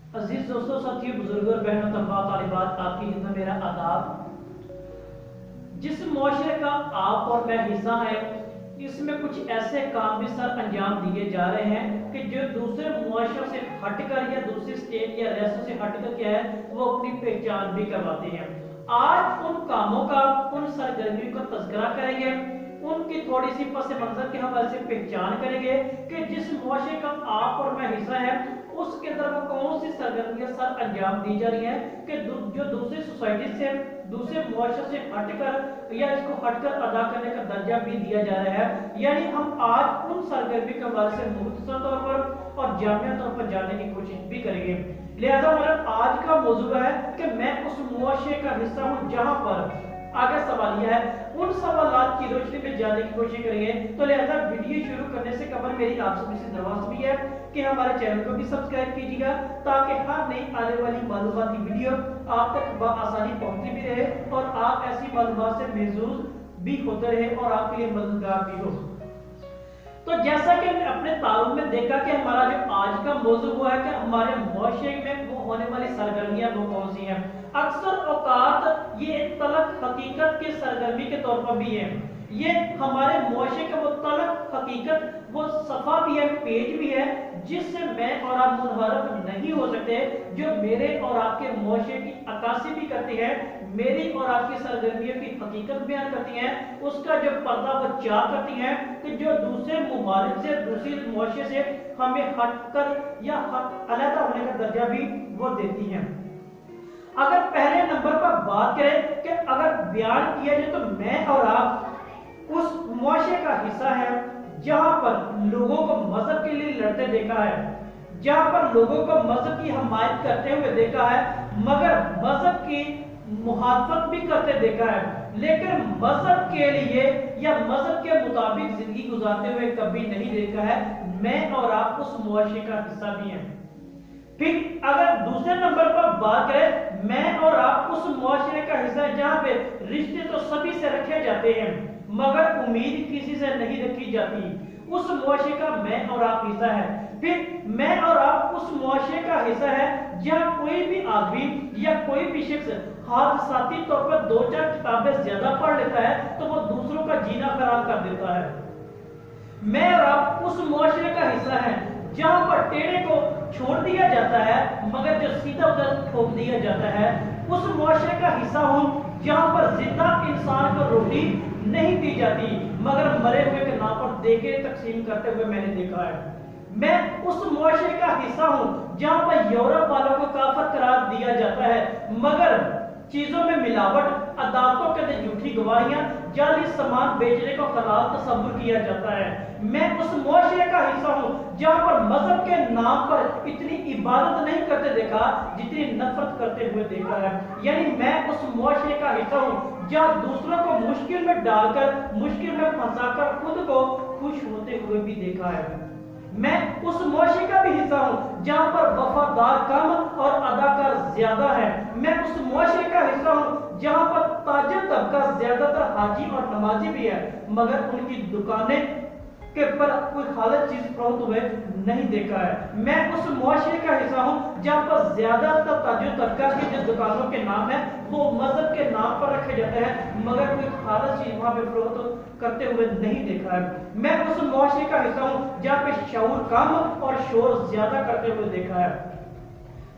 अजीज दोस्तों, साथियों, बुजुर्गों और बहनों, तलबा तालिबात, आपकी खिदमत में मेरा आदाब। जिस मुआशरे का आप और मैं हिस्सा है, इसमें कुछ ऐसे काम भी सर अंजाम दिए जा रहे हैं कि जो दूसरे मुआशरों से हटकर या दूसरे स्टेट या रियासत से हटकर क्या है वो अपनी पहचान भी करवाते हैं। आज उन कामों का, उन सरगर्मियों का तज़किरा करेंगे, उनकी थोड़ी सी पस मंजर के हवाले से पहचान करेंगे कि जिस मुआशरे का आप और मैं हिस्सा है उसके अंदर वो कौन सी सरगर्मियां सर अंजाम दी जा रही हैं कि जो दूसरी सोसाइटी से, दूसरे मुआशरे से हटकर या इसको हटकर अदा करने का दर्जा भी दिया जा रहा है। यानी हम आज उन सरगर्मी के हवाले से मुख्तसर तौर पर और जामिया तौर पर जानने की कोशिश भी करेंगे। लिहाजा हमारा आज का मौजू है कि मैं उस मुआशरे का हिस्सा हूं जहां पर आगे सवाल यह है, उन सवालात की रोशनी में जानने की कोशिश करेंगे। तो लिहाजा वीडियो शुरू करने से कबल मेरी आप सभी से दरख्वास्त भी है कि हमारे चैनल को भी सब्सक्राइब कीजिएगा ताकि हर नई आने वाली मालूमाती वीडियो आप तक बआसानी पहुंचती भी रहे और आप ऐसी मालूमात से महसूस भी होते रहे और आपके लिए मददगार भी हो। तो जैसा कि हमने अपने तारुफ में देखा कि हमारा जो आज का मौजू हुआ है कि हमारे मुआशरे में वो होने वाली सरगर्मियां वो कौन सी हैं। अक्सर औकात ये एक तलख हकीकत की सरगर्मी के तौर पर भी है। ये हमारे मुआशरे का वो तलख हकीकत, वो सफा भी है, पेज भी है जिससे मैं और आप मुनहरफ नहीं हो सकते, जो मेरे और आपके मुआशरे की अक्कासी भी करती है, मेरी और आपकी सरगर्मियों की हकीकत बयान करती हैं, उसका जो पर्दा वो चाह करती हैं कि जो दूसरे मुमालिक से, दूसरे मुआशरे से हमें हटकर या अलग होने का दर्जा भी वो देती हैं। अगर पहले नंबर पर बात करें कि अगर बयान किया जाए तो मैं और आप उस मुआशरे का हिस्सा है जहां पर लोगों को मजहब के लिए लड़ते देखा है, जहां पर लोगों को मजहब की हमायत करते हुए देखा है, मगर मजहब की मुखालफत भी करते देखा है, लेकिन मजहब के लिए या मजहब के मुताबिक जिंदगी गुजारते हुए कभी नहीं देखा है। मैं और आप उस मुआशरे का हिस्सा भी हैं। फिर अगर दूसरे नंबर पर बात करें, मैं और आप उस मुआशरे का हिस्सा है जहां पे रिश्ते तो सभी से रखे जाते हैं मगर उम्मीद किसी से नहीं रखी जाती, उस मुआशरे का मैं और आप हिस्सा है। फिर मैं और आप उस मुआशरे का हिस्सा है जहां कोई भी आदमी या कोई भी शख्स हादसाती तौर पर 2-4 किताबें ज्यादा पढ़ लेता है तो वो दूसरों का जीना खराब कर देता है। मैं और आप उस मुआशरे का हिस्सा है जहां पर टेढ़े को छोड़ दिया जाता है मगर जो सीधा उधर ठोक दिया जाता है। उस मुआशरे का हिस्सा हूं जहां पर जिंदा इंसान को रोटी नहीं दी जाती मगर मरे हुए के नाम पर देके तकसीम करते हुए मैंने देखा है। मैं उस मुआशरे का हिस्सा हूं जहां पर यूरोप वालों को काफर करार दिया जाता है मगर चीजों में मिलावट, अदालतों के अंदर झूठी गवाहियां, जाली सामान बेचने को हलाल तस्वुर किया जाता है। मैं उस मुआशरे का हिस्सा हूं जहां पर मजहब के नाम पर इतनी इबादत नहीं करते देखा जितनी नफरत करते हुए देखा है। यानी मैं उस मुआशरे का हिस्सा हूं जहां दूसरों को मुश्किल में डालकर, मुश्किल में फंसाकर खुद को खुश होते हुए भी देखा है। मैं उस मुआशरे का भी हिस्सा हूं जहां पर वफादार कम और अदाकार ज्यादा है। मैं उस मुआशरे का हिस्सा हूं जहां पर ताजिर तबका ज्यादातर हाजी और नमाजी भी है मगर उनकी दुकानें के पर कोई खालिद चीज फरोख्त हुए नहीं देखा है। मैं उस मुआशरे का हिस्सा हूं जहां पर ज्यादातर ताजिर तबका की जो दुकानों के नाम है वो मजहब के नाम पर रखे जाते हैं मगर कोई खालिद चीज वहां पे फरोख्त करते हुए नहीं देखा है। मैं उस मुआशरे का हिस्सा हूं जहां पे शऊर कम और शोर ज्यादा करते हुए देखा है।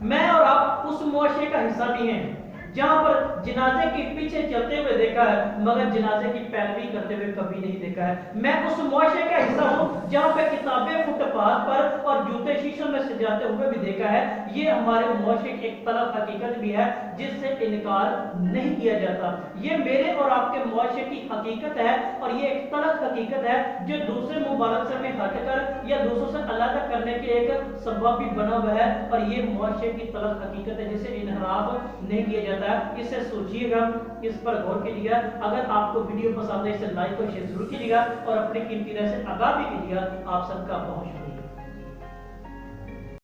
मैं और आप उस मुआशरे का हिस्सा भी हैं जहां पर जनाजे के पीछे चलते हुए देखा है मगर जनाजे की पैरवी करते हुए कभी नहीं देखा है। मैं उस मुआशरे का हिस्सा हूं जहां पे किताबें फुटपाथ पर और जूते शीशों में सजाते हुए भी देखा है। ये हमारे मुआशरे की एक तलख हकीकत भी है जिससे इनकार नहीं किया जाता। ये मेरे और आपके मुआशरे की हकीकत है और ये एक तलख हकीकत है जो दूसरे मुबालक से में हटकर या दूसरों से अलग करने के एक सबब भी बना हुआ है और ये मुआशरे की तलख हकीकत है जिसे इनहराफ नहीं किया जाता। इसे सोचिएगा, इस पर गौर कीजिएगा। अगर आपको वीडियो पसंद है इसे लाइक और शेयर जरूर कीजिएगा और अपने कीमती राय से आगाह भी कीजिएगा। आप सबका बहुत शुक्रिया।